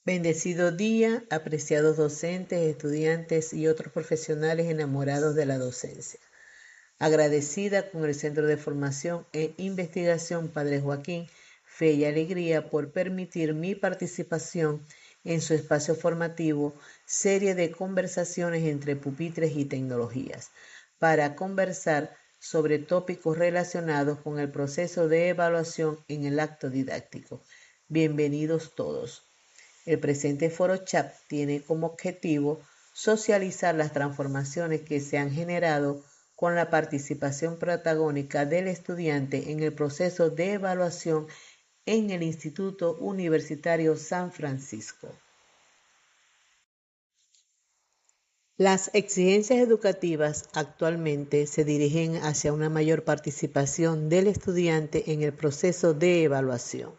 Bendecido día, apreciados docentes, estudiantes y otros profesionales enamorados de la docencia. Agradecida con el Centro de Formación e Investigación Padre Joaquín, Fe y Alegría por permitir mi participación en su espacio formativo, serie de conversaciones entre pupitres y tecnologías, para conversar sobre tópicos relacionados con el proceso de evaluación en el acto didáctico. Bienvenidos todos. El presente foro chat tiene como objetivo socializar las transformaciones que se han generado con la participación protagónica del estudiante en el proceso de evaluación en el Instituto Universitario San Francisco. Las exigencias educativas actualmente se dirigen hacia una mayor participación del estudiante en el proceso de evaluación,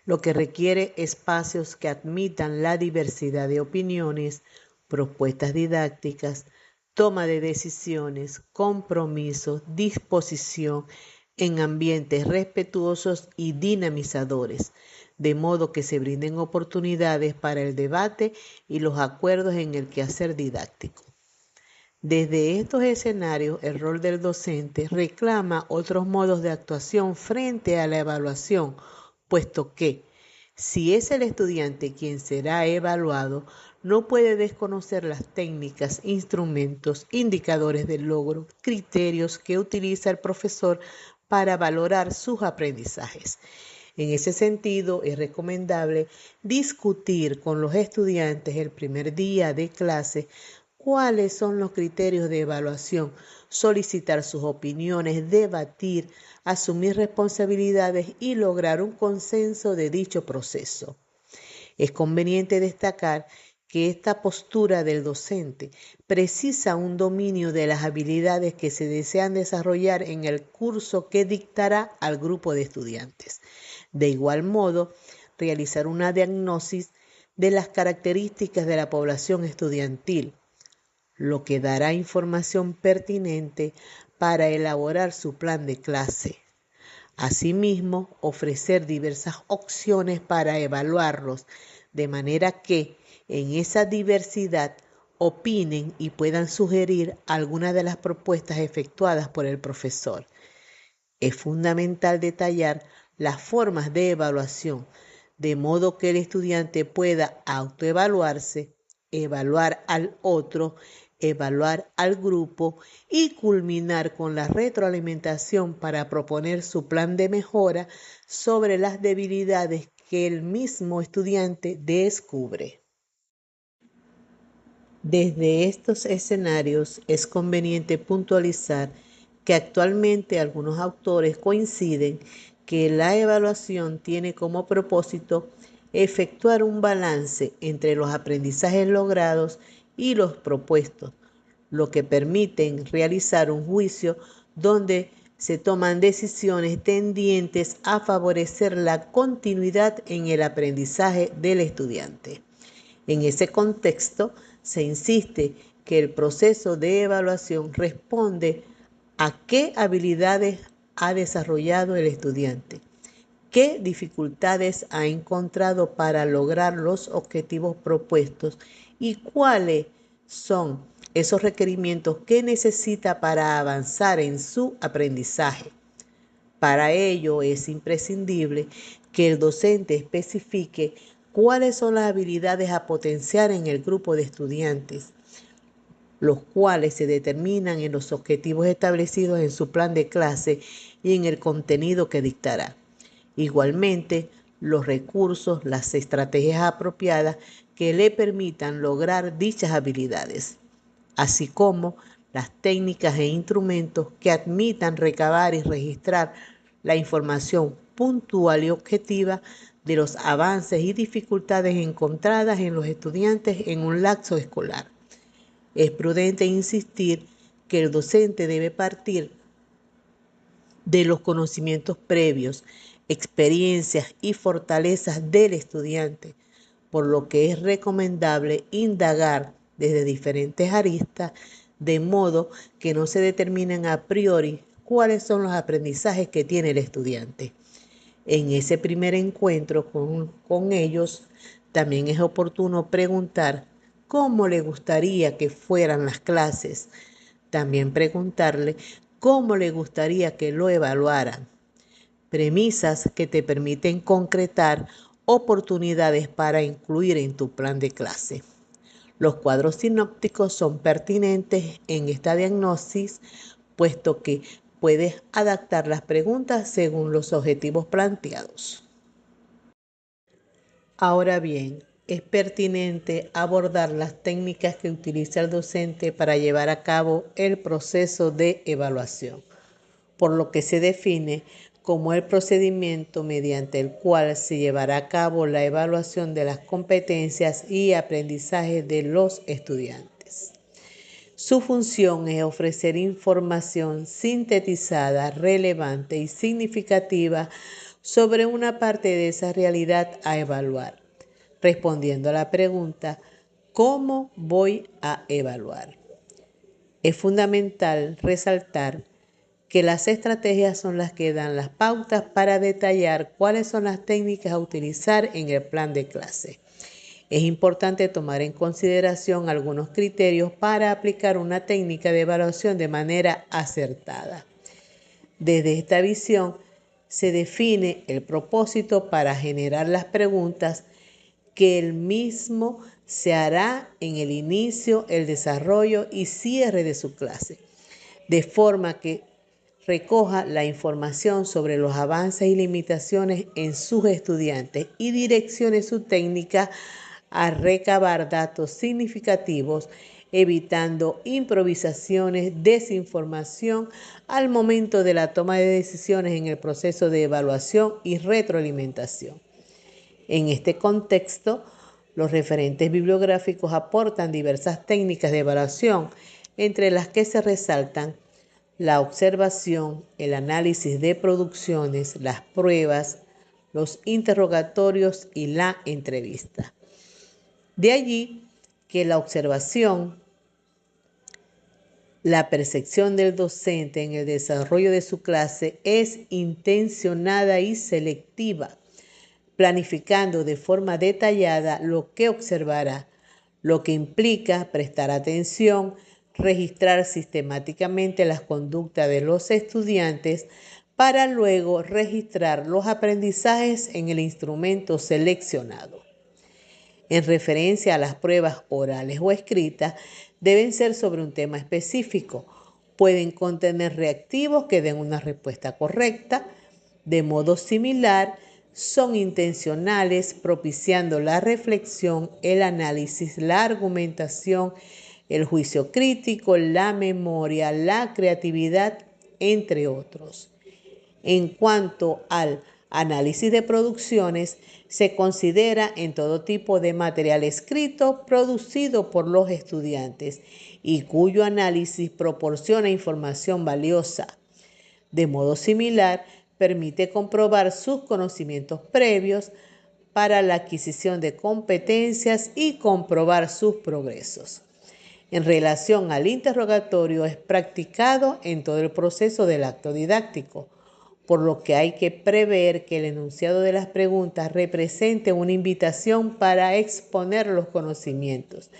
lo que requiere espacios que admitan la diversidad de opiniones, propuestas didácticas, toma de decisiones, compromiso, disposición en ambientes respetuosos y dinamizadores, de modo que se brinden oportunidades para el debate y los acuerdos en el quehacer didáctico. Desde estos escenarios, el rol del docente reclama otros modos de actuación frente a la evaluación, puesto que, si es el estudiante quien será evaluado, no puede desconocer las técnicas, instrumentos, indicadores de logro, criterios que utiliza el profesor para valorar sus aprendizajes. En ese sentido, es recomendable discutir con los estudiantes el primer día de clase cuáles son los criterios de evaluación, solicitar sus opiniones, debatir, asumir responsabilidades y lograr un consenso de dicho proceso. Es conveniente destacar que esta postura del docente precisa un dominio de las habilidades que se desean desarrollar en el curso que dictará al grupo de estudiantes. De igual modo, realizar una diagnosis de las características de la población estudiantil, lo que dará información pertinente para elaborar su plan de clase. Asimismo, ofrecer diversas opciones para evaluarlos, de manera que en esa diversidad opinen y puedan sugerir algunas de las propuestas efectuadas por el profesor. Es fundamental detallar las formas de evaluación, de modo que el estudiante pueda autoevaluarse, evaluar al otro, evaluar al grupo y culminar con la retroalimentación para proponer su plan de mejora sobre las debilidades que el mismo estudiante descubre. Desde estos escenarios es conveniente puntualizar que actualmente algunos autores coinciden que la evaluación tiene como propósito efectuar un balance entre los aprendizajes logrados y los propuestos, lo que permite realizar un juicio donde se toman decisiones tendientes a favorecer la continuidad en el aprendizaje del estudiante. En ese contexto, se insiste que el proceso de evaluación responde a qué habilidades ha desarrollado el estudiante, qué dificultades ha encontrado para lograr los objetivos propuestos y cuáles son esos requerimientos que necesita para avanzar en su aprendizaje. Para ello es imprescindible que el docente especifique cuáles son las habilidades a potenciar en el grupo de estudiantes, los cuales se determinan en los objetivos establecidos en su plan de clase y en el contenido que dictará. Igualmente, los recursos, las estrategias apropiadas que le permitan lograr dichas habilidades, así como las técnicas e instrumentos que admitan recabar y registrar la información puntual y objetiva de los avances y dificultades encontradas en los estudiantes en un lapso escolar. Es prudente insistir que el docente debe partir de los conocimientos previos, experiencias y fortalezas del estudiante, por lo que es recomendable indagar desde diferentes aristas, de modo que no se determinen a priori cuáles son los aprendizajes que tiene el estudiante. En ese primer encuentro con ellos, También es oportuno preguntar cómo le gustaría que fueran las clases. También preguntarle cómo le gustaría que lo evaluaran. Premisas que te permiten concretar oportunidades para incluir en tu plan de clase. Los cuadros sinópticos son pertinentes en esta diagnosis, puesto que puedes adaptar las preguntas según los objetivos planteados. Ahora bien, es pertinente abordar las técnicas que utiliza el docente para llevar a cabo el proceso de evaluación, por lo que se define como el procedimiento mediante el cual se llevará a cabo la evaluación de las competencias y aprendizajes de los estudiantes. Su función es ofrecer información sintetizada, relevante y significativa sobre una parte de esa realidad a evaluar, respondiendo a la pregunta, ¿cómo voy a evaluar? Es fundamental resaltar que las estrategias son las que dan las pautas para detallar cuáles son las técnicas a utilizar en el plan de clase. Es importante tomar en consideración algunos criterios para aplicar una técnica de evaluación de manera acertada. Desde esta visión se define el propósito para generar las preguntas, que el mismo se hará en el inicio, el desarrollo y cierre de su clase, de forma que recoja la información sobre los avances y limitaciones en sus estudiantes y direccione su técnica a recabar datos significativos, evitando improvisaciones, desinformación al momento de la toma de decisiones en el proceso de evaluación y retroalimentación. En este contexto, los referentes bibliográficos aportan diversas técnicas de evaluación, entre las que se resaltan la observación, el análisis de producciones, las pruebas, los interrogatorios y la entrevista. De allí que la observación, la percepción del docente en el desarrollo de su clase es intencionada y selectiva, planificando de forma detallada lo que observará, lo que implica prestar atención, registrar sistemáticamente las conductas de los estudiantes para luego registrar los aprendizajes en el instrumento seleccionado. En referencia a las pruebas orales o escritas, deben ser sobre un tema específico. Pueden contener reactivos que den una respuesta correcta. De modo similar, son intencionales, propiciando la reflexión, el análisis, la argumentación, el juicio crítico, la memoria, la creatividad, entre otros. En cuanto al análisis de producciones, se considera en todo tipo de material escrito producido por los estudiantes y cuyo análisis proporciona información valiosa. De modo similar, permite comprobar sus conocimientos previos para la adquisición de competencias y comprobar sus progresos. En relación al interrogatorio, es practicado en todo el proceso del acto didáctico, por lo que hay que prever que el enunciado de las preguntas represente una invitación para exponer los conocimientos.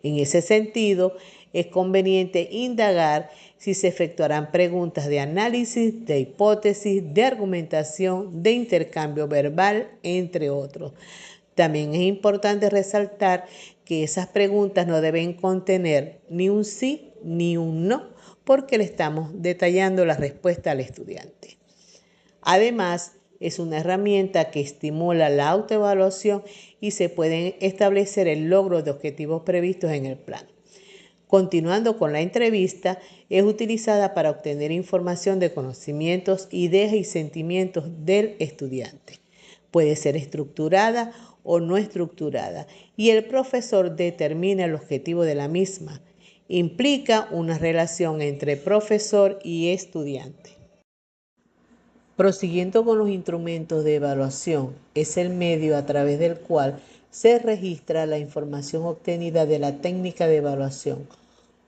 En ese sentido, es conveniente indagar si se efectuarán preguntas de análisis, de hipótesis, de argumentación, de intercambio verbal, entre otros. También es importante resaltar que esas preguntas no deben contener ni un sí ni un no, porque le estamos detallando la respuesta al estudiante. Además, es una herramienta que estimula la autoevaluación y se pueden establecer el logro de objetivos previstos en el plan. Continuando con la entrevista, es utilizada para obtener información de conocimientos, ideas y sentimientos del estudiante. Puede ser estructurada o no estructurada y el profesor determina el objetivo de la misma. Implica una relación entre profesor y estudiante. Prosiguiendo con los instrumentos de evaluación, es el medio a través del cual se registra la información obtenida de la técnica de evaluación,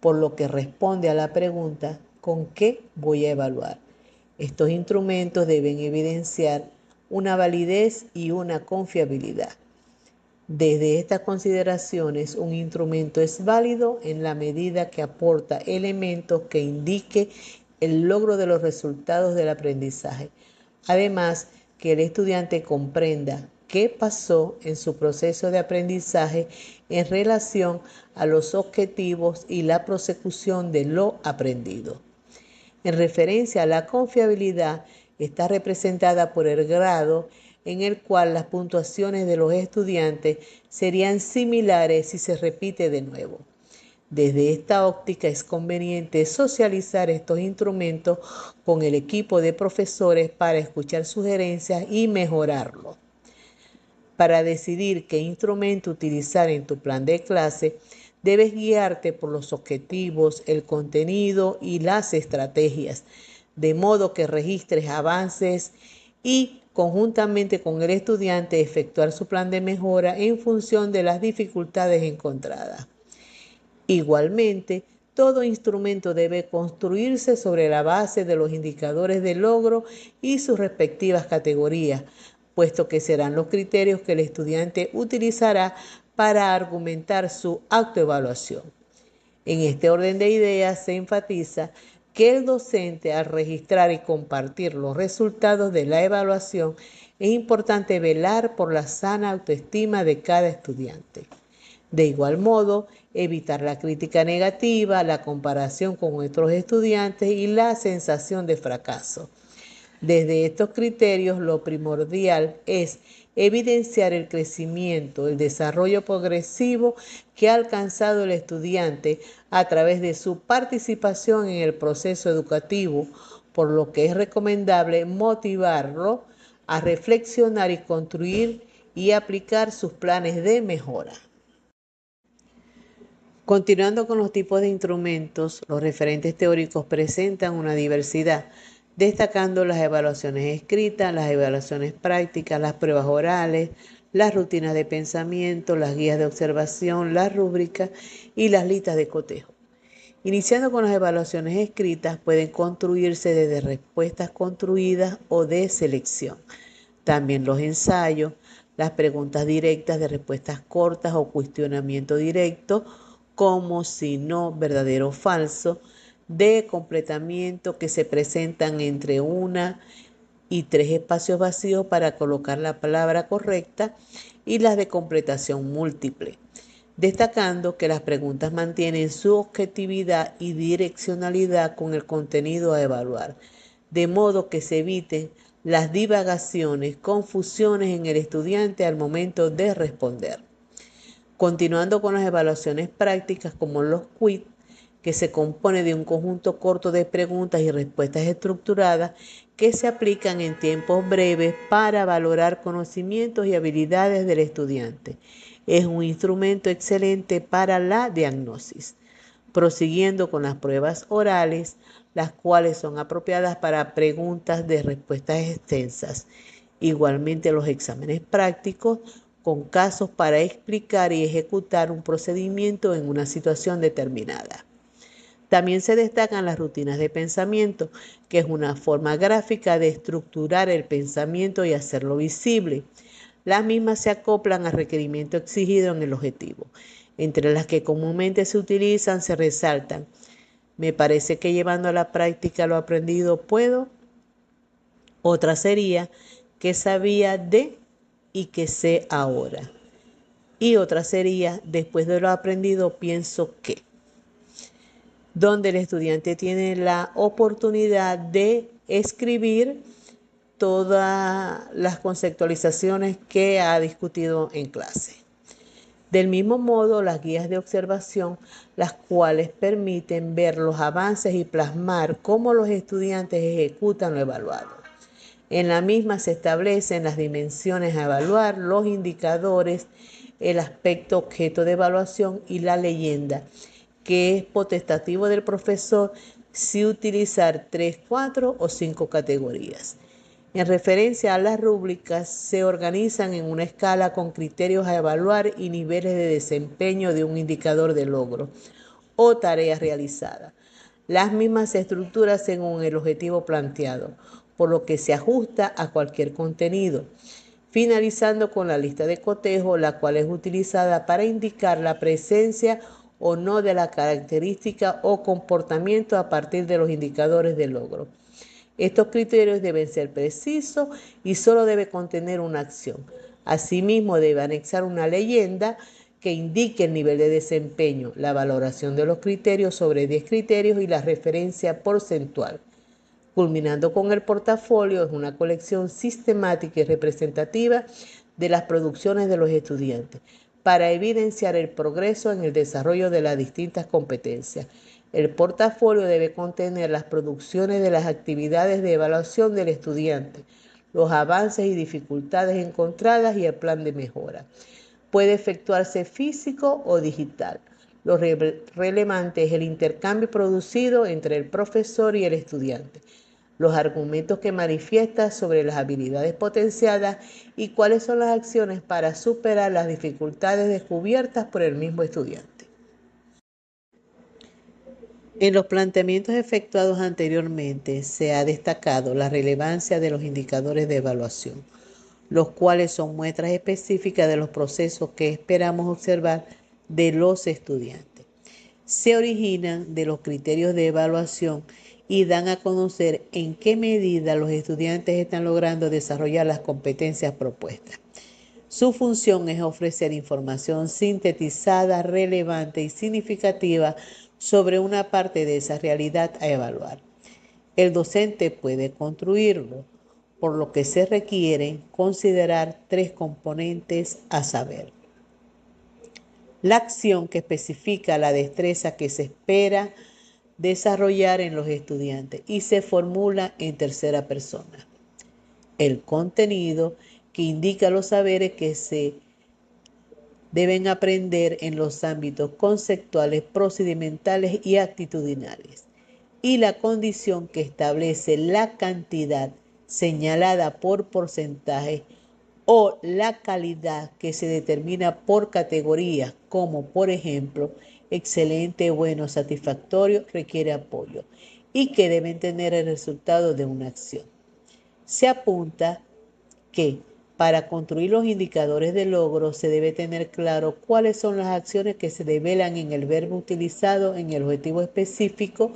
por lo que responde a la pregunta ¿con qué voy a evaluar? Estos instrumentos deben evidenciar una validez y una confiabilidad. Desde estas consideraciones, un instrumento es válido en la medida que aporta elementos que indique el logro de los resultados del aprendizaje. Además, que el estudiante comprenda qué pasó en su proceso de aprendizaje en relación a los objetivos y la prosecución de lo aprendido. En referencia a la confiabilidad, está representada por el grado en el cual las puntuaciones de los estudiantes serían similares si se repite de nuevo. Desde esta óptica es conveniente socializar estos instrumentos con el equipo de profesores para escuchar sugerencias y mejorarlo. Para decidir qué instrumento utilizar en tu plan de clase, debes guiarte por los objetivos, el contenido y las estrategias, de modo que registres avances y conjuntamente con el estudiante efectuar su plan de mejora en función de las dificultades encontradas. Igualmente, todo instrumento debe construirse sobre la base de los indicadores de logro y sus respectivas categorías, puesto que serán los criterios que el estudiante utilizará para argumentar su autoevaluación. En este orden de ideas se enfatiza que el docente, al registrar y compartir los resultados de la evaluación, es importante velar por la sana autoestima de cada estudiante. De igual modo, evitar la crítica negativa, la comparación con otros estudiantes y la sensación de fracaso. Desde estos criterios, lo primordial es evidenciar el crecimiento, el desarrollo progresivo que ha alcanzado el estudiante a través de su participación en el proceso educativo, por lo que es recomendable motivarlo a reflexionar y construir y aplicar sus planes de mejora. Continuando con los tipos de instrumentos, los referentes teóricos presentan una diversidad, destacando las evaluaciones escritas, las evaluaciones prácticas, las pruebas orales, las rutinas de pensamiento, las guías de observación, las rúbricas y las listas de cotejo. Iniciando con las evaluaciones escritas, pueden construirse desde respuestas construidas o de selección. También los ensayos, las preguntas directas de respuestas cortas o cuestionamiento directo, como si no, verdadero o falso, de completamiento que se presentan entre 1 y 3 espacios vacíos para colocar la palabra correcta, y las de completación múltiple, destacando que las preguntas mantienen su objetividad y direccionalidad con el contenido a evaluar, de modo que se eviten las divagaciones, confusiones en el estudiante al momento de responder. Continuando con las evaluaciones prácticas como los quiz, que se compone de un conjunto corto de preguntas y respuestas estructuradas que se aplican en tiempos breves para valorar conocimientos y habilidades del estudiante. Es un instrumento excelente para la diagnosis. Prosiguiendo con las pruebas orales, las cuales son apropiadas para preguntas de respuestas extensas. Igualmente los exámenes prácticos con casos para explicar y ejecutar un procedimiento en una situación determinada. También se destacan las rutinas de pensamiento, que es una forma gráfica de estructurar el pensamiento y hacerlo visible. Las mismas se acoplan al requerimiento exigido en el objetivo. Entre las que comúnmente se utilizan se resaltan: me parece que llevando a la práctica lo aprendido puedo. Otra sería: ¿qué sabía de y qué sé ahora? Y otra sería: después de lo aprendido pienso que. Donde el estudiante tiene la oportunidad de escribir todas las conceptualizaciones que ha discutido en clase. Del mismo modo, las guías de observación, las cuales permiten ver los avances y plasmar cómo los estudiantes ejecutan lo evaluado. En la misma se establecen las dimensiones a evaluar, los indicadores, el aspecto objeto de evaluación y la leyenda, que es potestativo del profesor si utilizar 3, 4 o 5 categorías. En referencia a las rúbricas, se organizan en una escala con criterios a evaluar y niveles de desempeño de un indicador de logro o tarea realizada. Las mismas se estructuran según el objetivo planteado, por lo que se ajusta a cualquier contenido. finalizando con la lista de cotejo, la cual es utilizada para indicar la presencia o no de la característica o comportamiento a partir de los indicadores de logro. Estos criterios deben ser precisos y solo debe contener una acción. Asimismo, debe anexar una leyenda que indique el nivel de desempeño, la valoración de los criterios sobre 10 criterios y la referencia porcentual. Culminando con el portafolio, es una colección sistemática y representativa de las producciones de los estudiantes para evidenciar el progreso en el desarrollo de las distintas competencias. El portafolio debe contener las producciones de las actividades de evaluación del estudiante, los avances y dificultades encontradas y el plan de mejora. Puede efectuarse físico o digital. Lo relevante es el intercambio producido entre el profesor y el estudiante, los argumentos que manifiesta sobre las habilidades potenciadas y cuáles son las acciones para superar las dificultades descubiertas por el mismo estudiante. En los planteamientos efectuados anteriormente se ha destacado la relevancia de los indicadores de evaluación, los cuales son muestras específicas de los procesos que esperamos observar de los estudiantes. Se originan de los criterios de evaluación y dan a conocer en qué medida los estudiantes están logrando desarrollar las competencias propuestas. Su función es ofrecer información sintetizada, relevante y significativa sobre una parte de esa realidad a evaluar. El docente puede construirlo, por lo que se requiere considerar 3 componentes a saber: la acción, que especifica la destreza que se espera desarrollar en los estudiantes y se formula en tercera persona; el contenido, que indica los saberes que se deben aprender en los ámbitos conceptuales, procedimentales y actitudinales; y la condición, que establece la cantidad señalada por porcentaje o la calidad, que se determina por categorías, como por ejemplo excelente, bueno, satisfactorio, requiere apoyo, y que deben tener el resultado de una acción. Se apunta que para construir los indicadores de logro se debe tener claro cuáles son las acciones que se develan en el verbo utilizado en el objetivo específico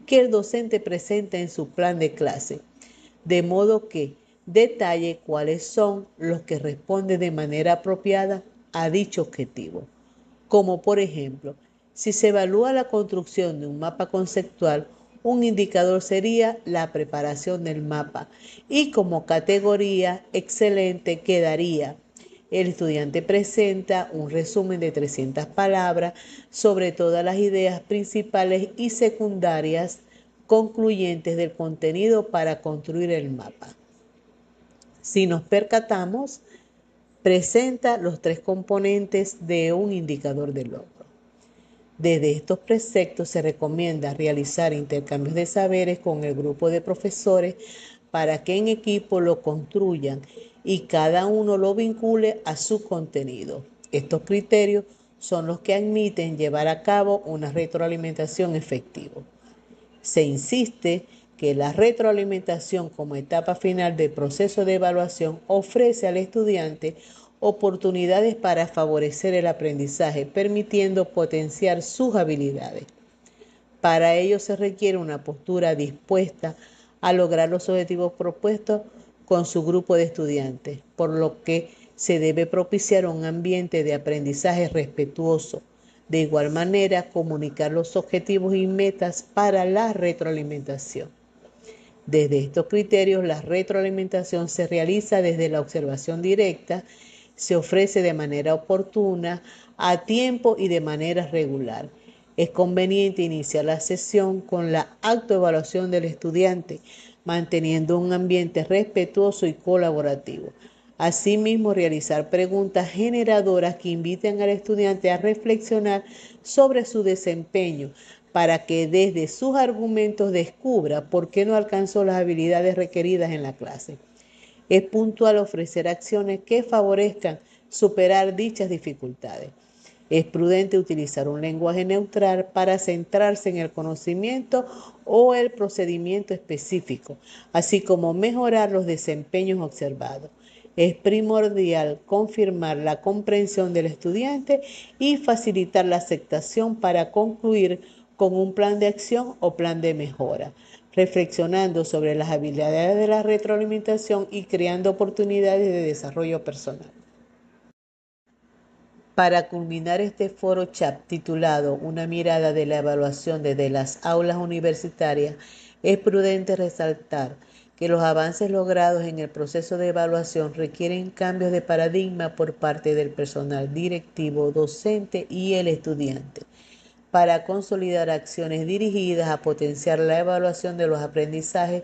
que el docente presenta en su plan de clase, de modo que detalle cuáles son los que responden de manera apropiada a dicho objetivo. Como por ejemplo, si se evalúa la construcción de un mapa conceptual, un indicador sería la preparación del mapa, y como categoría excelente quedaría: el estudiante presenta un resumen de 300 palabras sobre todas las ideas principales y secundarias concluyentes del contenido para construir el mapa. Si nos percatamos, presenta los 3 componentes de un indicador de logro. Desde estos preceptos se recomienda realizar intercambios de saberes con el grupo de profesores para que en equipo lo construyan y cada uno lo vincule a su contenido. Estos criterios son los que admiten llevar a cabo una retroalimentación efectiva. Se insiste que la retroalimentación como etapa final del proceso de evaluación ofrece al estudiante oportunidades para favorecer el aprendizaje, permitiendo potenciar sus habilidades. Para ello se requiere una postura dispuesta a lograr los objetivos propuestos con su grupo de estudiantes, por lo que se debe propiciar un ambiente de aprendizaje respetuoso. De igual manera, comunicar los objetivos y metas para la retroalimentación. Desde estos criterios, la retroalimentación se realiza desde la observación directa, se ofrece de manera oportuna, a tiempo y de manera regular. Es conveniente iniciar la sesión con la autoevaluación del estudiante, manteniendo un ambiente respetuoso y colaborativo. Asimismo, realizar preguntas generadoras que inviten al estudiante a reflexionar sobre su desempeño, para que desde sus argumentos descubra por qué no alcanzó las habilidades requeridas en la clase. Es puntual ofrecer acciones que favorezcan superar dichas dificultades. Es prudente utilizar un lenguaje neutral para centrarse en el conocimiento o el procedimiento específico, así como mejorar los desempeños observados. Es primordial confirmar la comprensión del estudiante y facilitar la aceptación para concluir con un plan de acción o plan de mejora, reflexionando sobre las habilidades de la retroalimentación y creando oportunidades de desarrollo personal. Para culminar este foro chat titulado Una mirada de la evaluación desde las aulas universitarias, es prudente resaltar que los avances logrados en el proceso de evaluación requieren cambios de paradigma por parte del personal directivo, docente y el estudiante, para consolidar acciones dirigidas a potenciar la evaluación de los aprendizajes,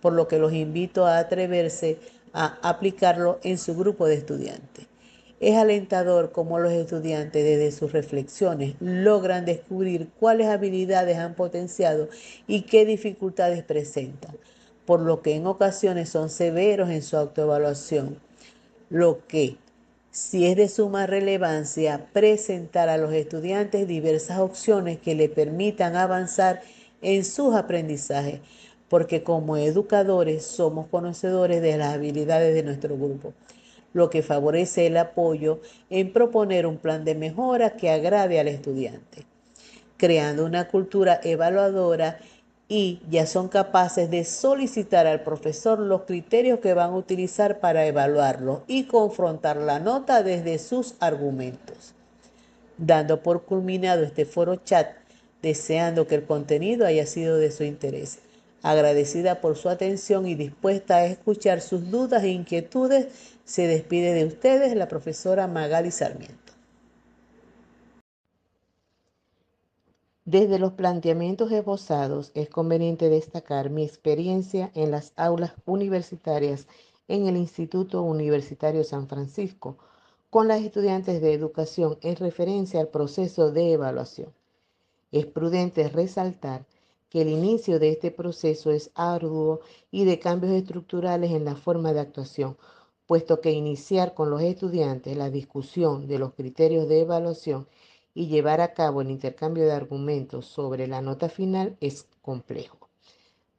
por lo que los invito a atreverse a aplicarlo en su grupo de estudiantes. Es alentador cómo los estudiantes desde sus reflexiones logran descubrir cuáles habilidades han potenciado y qué dificultades presentan, por lo que en ocasiones son severos en su autoevaluación, lo que, si es de suma relevancia, presentar a los estudiantes diversas opciones que le permitan avanzar en sus aprendizajes, porque como educadores somos conocedores de las habilidades de nuestro grupo, lo que favorece el apoyo en proponer un plan de mejora que agrade al estudiante, creando una cultura evaluadora, y ya son capaces de solicitar al profesor los criterios que van a utilizar para evaluarlo y confrontar la nota desde sus argumentos. Dando por culminado este foro chat, deseando que el contenido haya sido de su interés. Agradecida por su atención y dispuesta a escuchar sus dudas e inquietudes, se despide de ustedes la profesora Magali Sarmiento. Desde los planteamientos esbozados, es conveniente destacar mi experiencia en las aulas universitarias en el Instituto Universitario San Francisco, con las estudiantes de educación en referencia al proceso de evaluación. Es prudente resaltar que el inicio de este proceso es arduo y de cambios estructurales en la forma de actuación, puesto que iniciar con los estudiantes la discusión de los criterios de evaluación y llevar a cabo el intercambio de argumentos sobre la nota final es complejo.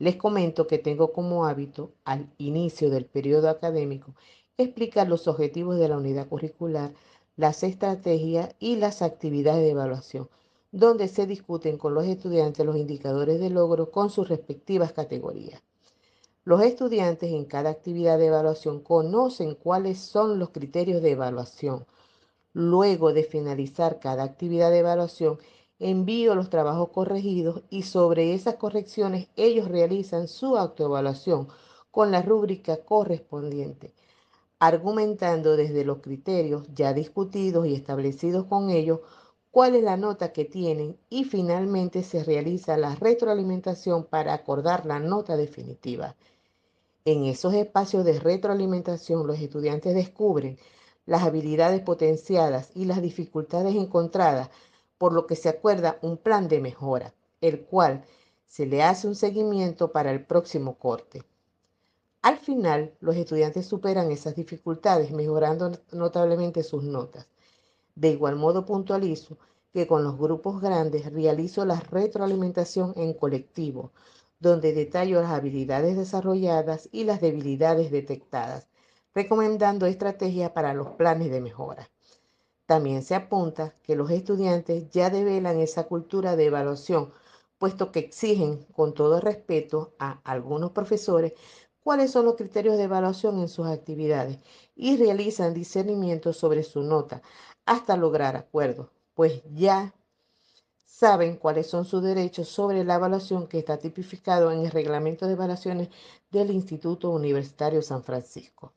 Les comento que tengo como hábito, al inicio del periodo académico, explicar los objetivos de la unidad curricular, las estrategias y las actividades de evaluación, donde se discuten con los estudiantes los indicadores de logro con sus respectivas categorías. Los estudiantes en cada actividad de evaluación conocen cuáles son los criterios de evaluación. Luego de finalizar cada actividad de evaluación, envío los trabajos corregidos y sobre esas correcciones ellos realizan su autoevaluación con la rúbrica correspondiente, argumentando desde los criterios ya discutidos y establecidos con ellos cuál es la nota que tienen, y finalmente se realiza la retroalimentación para acordar la nota definitiva. En esos espacios de retroalimentación, los estudiantes descubren las habilidades potenciadas y las dificultades encontradas, por lo que se acuerda un plan de mejora, el cual se le hace un seguimiento para el próximo corte. Al final, los estudiantes superan esas dificultades, mejorando notablemente sus notas. De igual modo, puntualizo que con los grupos grandes realizo la retroalimentación en colectivo, donde detallo las habilidades desarrolladas y las debilidades detectadas, recomendando estrategias para los planes de mejora. También se apunta que los estudiantes ya develan esa cultura de evaluación, puesto que exigen con todo respeto a algunos profesores cuáles son los criterios de evaluación en sus actividades y realizan discernimiento sobre su nota hasta lograr acuerdos, pues ya saben cuáles son sus derechos sobre la evaluación que está tipificado en el Reglamento de Evaluaciones del Instituto Universitario San Francisco.